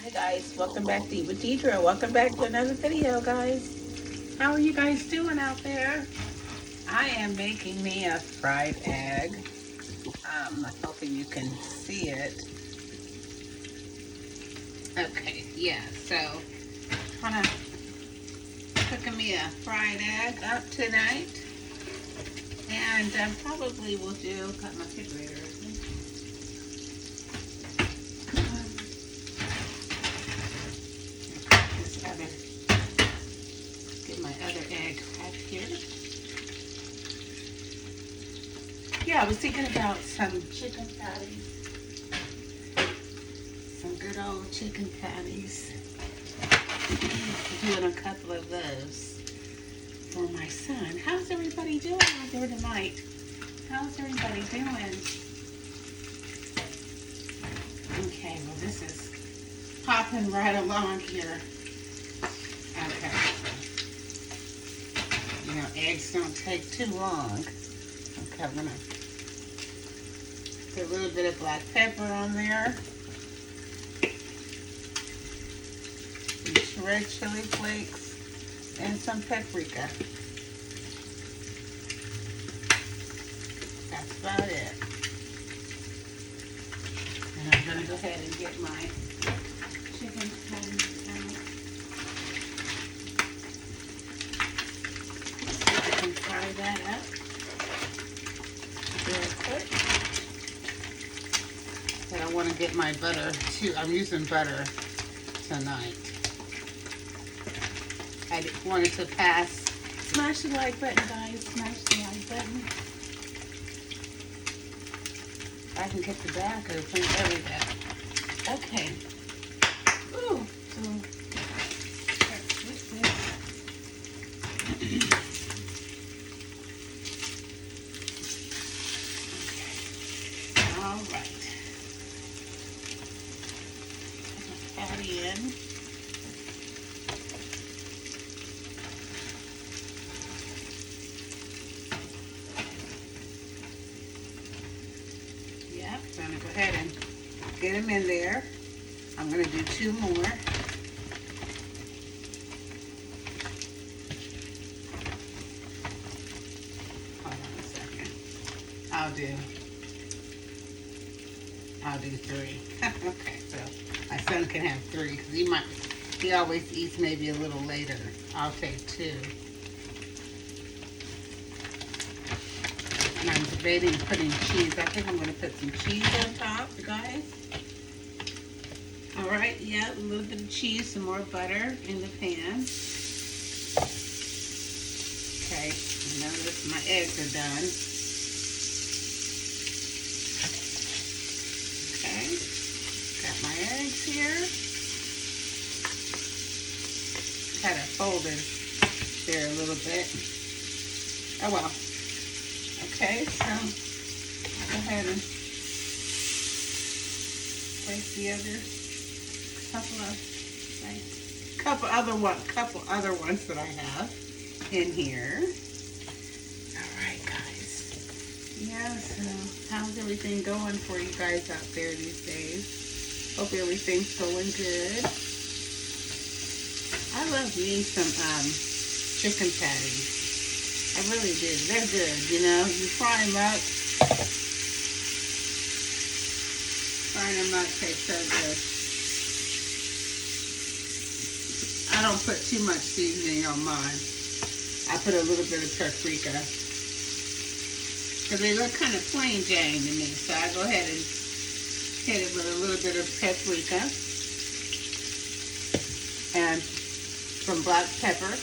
Hi guys, welcome back to Eat with Deidre. Welcome back to another video, guys. How are you guys doing out there? I am making me a fried egg. I'm hoping you can see it. Okay, yeah, so I'm gonna cooking me a fried egg up tonight. And probably will got my refrigerator. This other, get my other egg right here. Yeah, I was thinking about some chicken patties. Some good old chicken patties. Doing a couple of those for my son. How's everybody doing out there tonight? How's everybody doing? Okay, well this is popping right along here. Okay. You know, eggs don't take too long. Okay, I'm gonna put a little bit of black pepper on there. Some red chili flakes and some paprika. That's about it. And I'm gonna go ahead and get my chicken patties out. So I can fry that up real quick. And I want to get my butter too. I'm using butter tonight. I wanted to pass. Smash the like button, guys. Smash the like button. I can get the back open. There we go. Okay. Ooh. So let's switch this. All right. Put my patty in. Yep, I'm gonna go ahead and get them in there. I'm gonna do two more. Hold on a second. I'll do three. Okay, so my son can have three because he always eats maybe a little later. I'll take two. And I'm debating putting cheese. I think I'm going to put some cheese on top, you guys. All right, yeah, a little bit of cheese, some more butter in the pan. Okay, notice my eggs are done. Okay, got my eggs here. Kind of folded there a little bit. Oh well. Okay, so go ahead and place the other couple other ones that I have in here. All right, guys. Yeah, so how's everything going for you guys out there these days? Hope everything's going good. I love me some chicken patties. I really do. They're good, you know. You fry them up. Frying them up tastes so good. I don't put too much seasoning on mine. I put a little bit of paprika. Because they look kind of plain Jane to me. So I go ahead and hit it with a little bit of paprika. And some black pepper.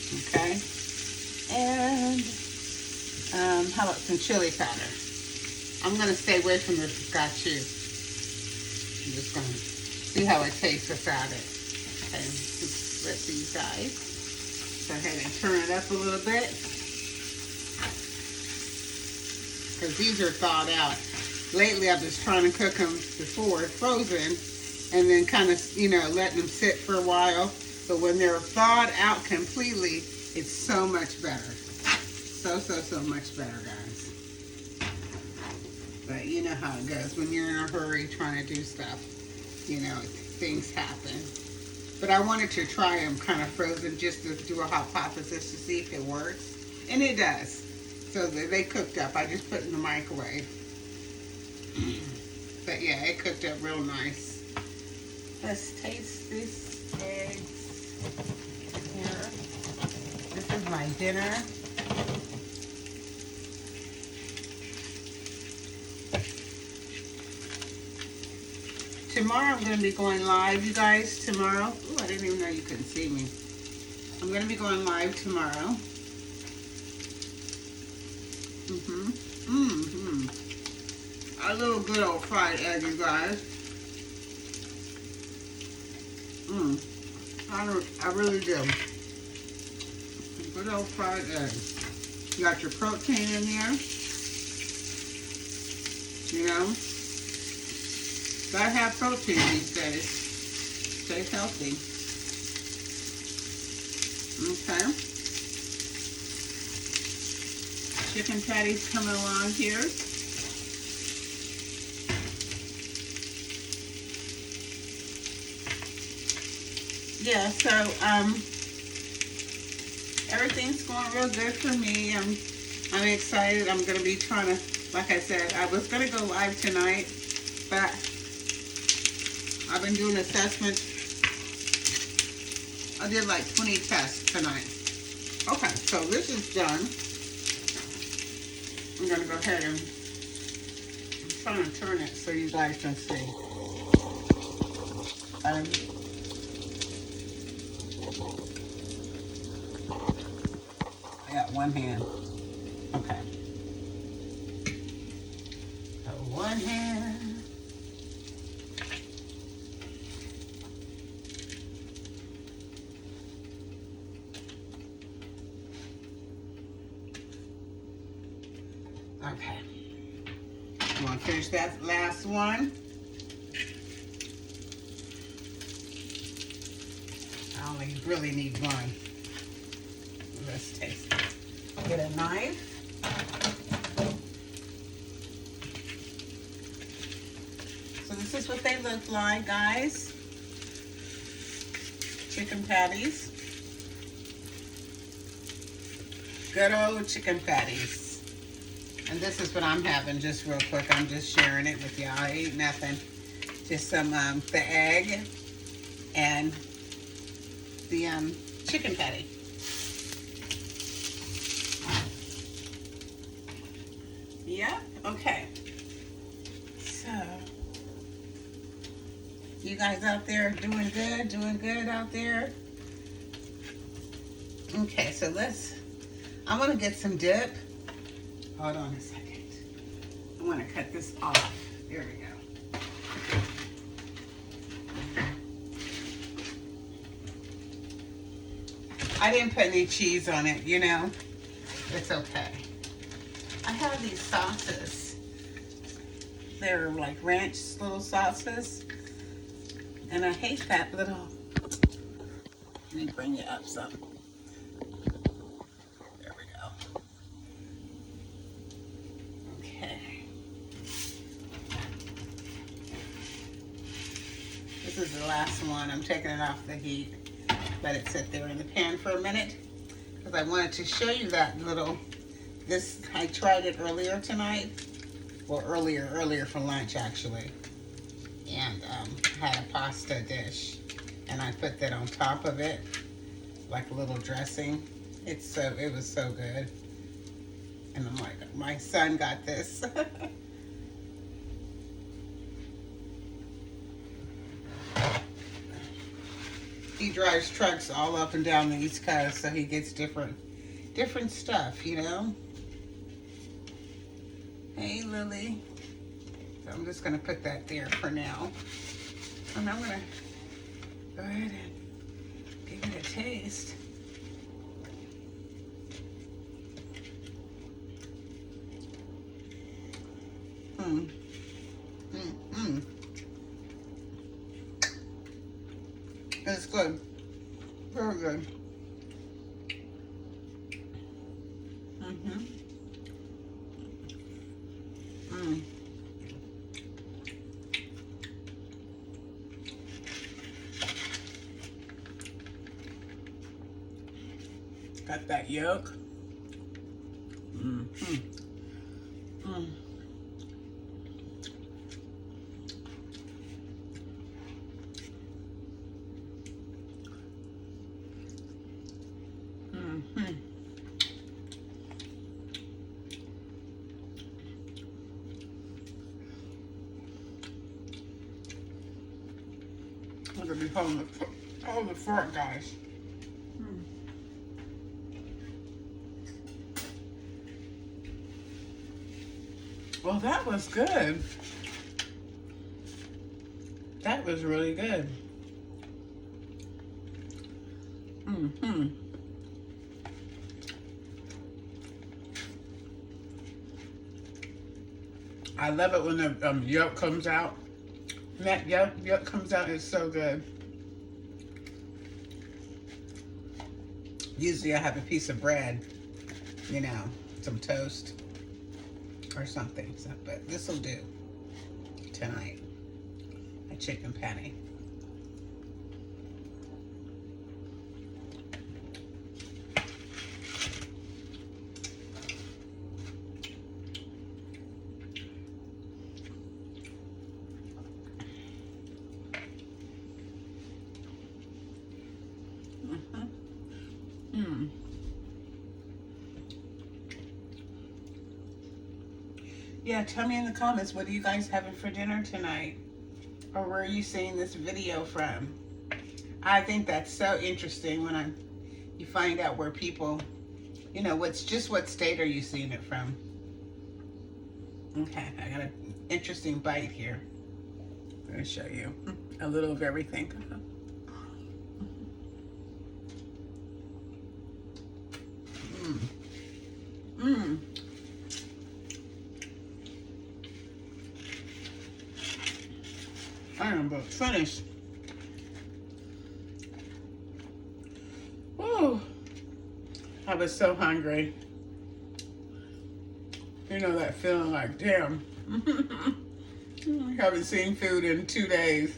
Okay, and how about some chili powder? I'm going to stay away from the gachou. I'm just going to see how it tastes without it. Okay, let these guys go ahead and turn it up a little bit. Because these are thawed out. Lately I've been trying to cook them before frozen and then kind of, letting them sit for a while. But when they're thawed out completely, it's so much better. So much better, guys. But you know how it goes when you're in a hurry trying to do stuff. You know, things happen. But I wanted to try them kind of frozen just to do a hypothesis to see if it works. And it does. So they cooked up. I just put it in the microwave. But yeah, it cooked up real nice. Let's taste these eggs here. This is my dinner. Tomorrow I'm going to be going live, you guys, tomorrow. Ooh, I didn't even know you couldn't see me. I'm going to be going live tomorrow. A little good old fried egg, you guys. I really do. Good old fried egg. You got your protein in there. You know? Gotta have protein these days. Stay healthy. Okay. Chicken patties coming along here. Yeah, so everything's going real good for me. I'm excited. I'm gonna be trying to, like I said, I was gonna go live tonight, but I've been doing assessments. I did like 20 tests tonight. Okay, so this is done. I'm gonna go ahead and I'm trying to turn it so you guys can see. I got one hand. Okay. So one hand. Okay. I'm gonna finish that last one. I only really need one. Let's taste it. Get a knife. So this is what they look like, guys. Chicken patties. Good old chicken patties. And this is what I'm having just real quick. I'm just sharing it with y'all. I ain't nothing. Just some, the egg and the chicken patty. Yep, okay. So, you guys out there doing good out there? Okay, so I'm gonna get some dip. Hold on a second. I wanna cut this off. There we go. I didn't put any cheese on it, you know? It's okay. I have these sauces. They're like ranch little sauces. And I hate that little, let me bring it up some. There we go. Okay. This is the last one. I'm taking it off the heat. Let it sit there in the pan for a minute. Because I wanted to show you that little, I tried it earlier tonight. Well, earlier for lunch actually. And had a pasta dish. And I put that on top of it. Like a little dressing. It was so good. And I'm like, my son got this. He drives trucks all up and down the East Coast, so he gets different stuff, you know? Hey, Lily. So I'm just gonna put that there for now. And I'm gonna go ahead and give it a taste. It's good. Very good. Got that yolk. Mm-hmm. Mm. Mm-hmm. I'm gonna be holding the fork, guys. Mm. Well, that was good. That was really good. Mm-hmm. I love it when the yolk comes out. That yolk comes out, it's so good. Usually I have a piece of bread, you know, some toast or something. So, but this will do tonight. A chicken patty. Mm. Yeah, tell me in the comments, what are you guys having for dinner tonight? Or where are you seeing this video from? I think that's so interesting when you find out where people, you know, what state are you seeing it from? Okay, I got an interesting bite here. I'm going to show you a little of everything. Mm. Mm. I am about finished. Oh, I was so hungry. You know that feeling like, damn, I haven't seen food in 2 days.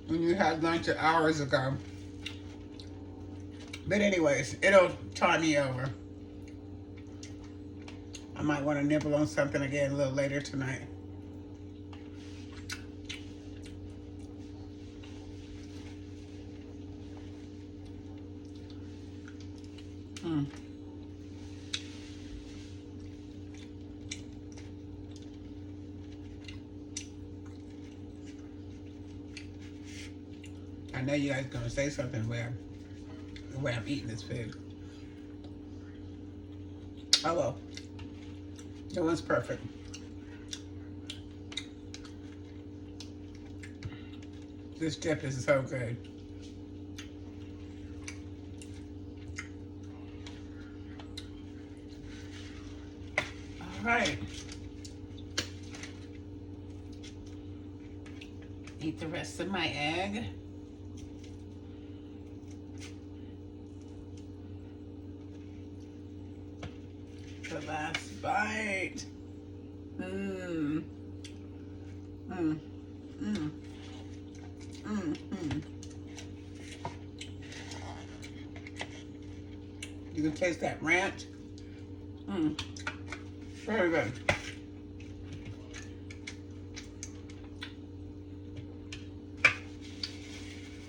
When you had lunch hours ago. But anyways, it'll tie me over. I might want to nibble on something again a little later tonight. Mm. I know you guys are gonna say something the way I'm eating this food. Oh well, it was perfect. This dip is so good. All right. Eat the rest of my egg. The last bite. Mmm. Mmm. Mmm. Mmm. Mmm. You can taste that ranch. Mmm. Very good.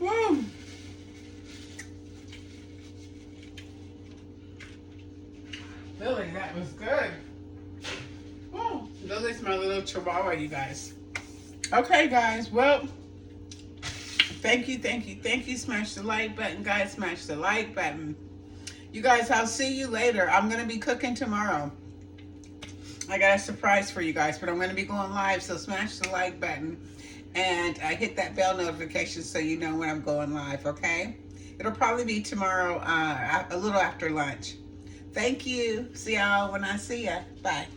Woo! Lily, that was good. Oh, Lily's my little chihuahua, you guys. Okay, guys. Well, thank you. Smash the like button, guys. Smash the like button. You guys, I'll see you later. I'm going to be cooking tomorrow. I got a surprise for you guys, but I'm going to be going live, so smash the like button and hit that bell notification so you know when I'm going live, okay? It'll probably be tomorrow, a little after lunch. Thank you. See y'all when I see ya. Bye.